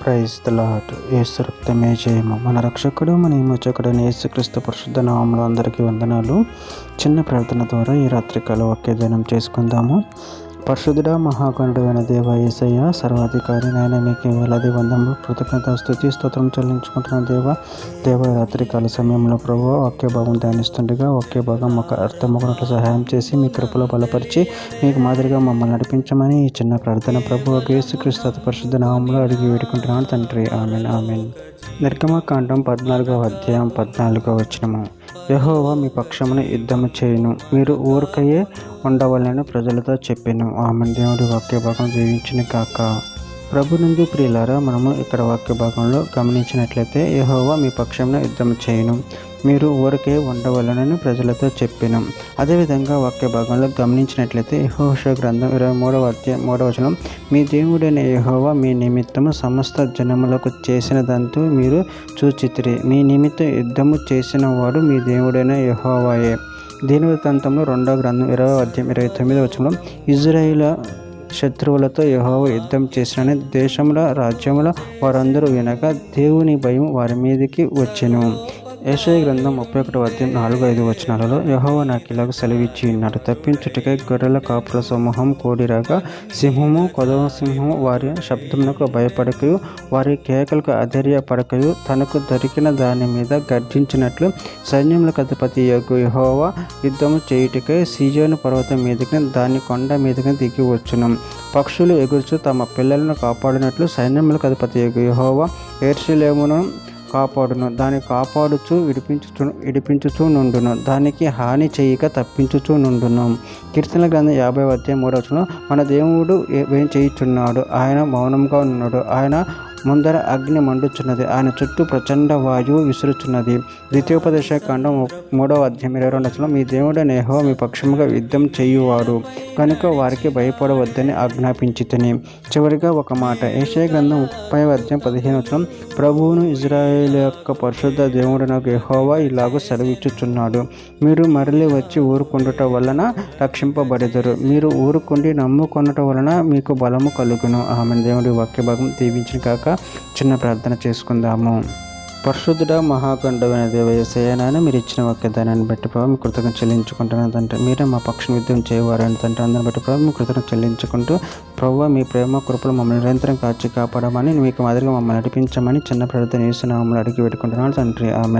Praise the lord. యేసు రక్తమే జయము. మన రక్షకుడు మన విమోచకుడైన యేసుక్రీస్తు పరిశుద్ధ నామములో అందరికీ వందనాలు. చిన్న ప్రార్థన ద్వారా ఈ రాత్రికాల వాక్యధ్యానం చేసుకుందాము. పరిశుద్ధుడా మహాగణుడైన దేవ యేసయ్య సర్వాధికారి నాయన మీకు వేలాది వందములు కృతజ్ఞత స్తుతి స్తోత్రం చెల్లించుకుంటున్న దేవ రాత్రికాల సమయంలో ప్రభువా వాక్య భాగం ధ్యానిస్తుండగా వాక్య భాగం ఒక అర్థమొకటి సహాయం చేసి మీ కృపలో బలపరిచి మీకు మాదిరిగా మమ్మల్ని నడిపించమని ఈ చిన్న ప్రార్థన ప్రభువు యేసుక్రీస్తు పరిశుద్ధ నామములో అడిగి వేడుకుంటున్నాను తండ్రి. Amen amen. నిర్గమకాండం 14వ అధ్యాయం 14వ వచనము. యెహోవా మీ పక్షమున యుద్ధము చేయును, మీరు ఊరకయే ఉండవలెనని ప్రజలతో చెప్పెను. ఆమెన్. దేవుడి వాక్య భాగం దీవించును కాక. ప్రభు నుండి ప్రియులారా, మనము ఇక్కడ వాక్య భాగంలో గమనించినట్లయితే యెహోవా మీ పక్షమున యుద్ధము చేయును, మీరు ఊరికే ఉండవలనని ప్రజలతో చెప్పాను. అదేవిధంగా వాక్య భాగంలో గమనించినట్లయితే యెహోషువ గ్రంథం 23వ అధ్యాయం 3వ వచనం, మీ దేవుడైన యెహోవా మీ నిమిత్తము సమస్త జనములకు చేసినదంతా మీరు చూచితిరి, మీ నిమిత్తం యుద్ధము చేసిన వాడు మీ దేవుడైన యెహోవాయే. దీనవృత్తాంతంలో 2వ గ్రంథం 20వ అధ్యాయం 29వ వచనంలో, ఇజ్రాయేలు శత్రువులతో యెహోవా యుద్ధం చేసినని దేశముల రాజ్యముల వారందరూ వినగా దేవుని భయం వారి మీదకి వచ్చెను. యెషయా గ్రంథం 31వ అధ్యాయం 4-5 వచనాలలో, యెహోవా నాకు ఇలాగ సెలవిచ్చి ఉన్నాడు, తప్పించుటకై గొర్రెల కాపుల సమూహం కూడిరాగా సింహము కొదవ సింహము వారి శబ్దమునకు భయపడకయు వారి కేకలకు అధైర్యపడకయు తనకు దొరికిన దాని మీద గర్జించినట్లు సైన్యములకు అధిపతి యెహోవా యుద్ధము చేయుటకై సీయోను పర్వతం మీదకి దాని కొండ మీదకి దిగి వచ్చును. పక్షులు ఎగురుచు తమ పిల్లలను కాపాడినట్లు సైన్యములకు అధిపతి యెహోవా యెరూషలేమును కాపాడును, దాన్ని కాపాడుచు విడిపించుచు నుండును, దానికి హాని చేయక తప్పించుచు నుండును. కీర్తనల గ్రంథం 50వ అధ్యాయం 3వ వచనంలో, మన దేవుడు ఏం చేయుచున్నాడు, ఆయన మౌనంగా ఉన్నాడు, ఆయన ముందర అగ్ని మండుచున్నది, ఆయన చుట్టూ ప్రచండ వాయువు విసురుచున్నది. ద్వితీయోపదేశకాండం 3వ అధ్యాయం 22వ వచనంలో, మీ దేవుడైన యెహోవా మీ పక్షముగా యుద్ధం చేయువాడు కనుక వారికి భయపడవద్దని ఆజ్ఞాపించితిని. చివరిగా ఒక మాట, యెషయా గ్రంథం 30వ అధ్యాయం 15వ వచనం, ప్రభువును ఇజ్రాయేలు యొక్క పరిశుద్ధ దేవుడైన యెహోవా ఇలాగూ సెలవిచ్చుచున్నాడు, మీరు మరలి వచ్చి ఊరుకొనుట వలన రక్షింపబడెదరు, మీరు ఊరుకుండి నమ్ముకొనుట వలన మీకు బలము కలుగును. ఆమె. దేవుడి వాక్య భాగం దీవించిన కాక. చిన్న ప్రార్థన చేసుకుందాము. పరిశుద్ధుడ మహాగణుడైన దేవ యేసయ్య, మీరు ఇచ్చిన వాక్యదానాన్ని బట్టి ప్రభావ మీ కృతజ్ఞత చెల్లించుకుంటున్నాను తండ్రి. మీరే మా పక్షం యుద్ధం చేయవారని తండ్రి. అందరిని బట్టి ప్రభావ మీ కృతజ్ఞత చెల్లించుకుంటూ ప్రభావ మీ ప్రేమ కృపలు మమ్మల్ని నిరంతరం కాచి కాపాడమని మీకు మాదిరిగా మమ్మల్ని నడిపించమని చిన్న ప్రార్థన యేసు నామములో అడిగి పెట్టుకుంటున్నాను తండ్రి. ఆమెన్.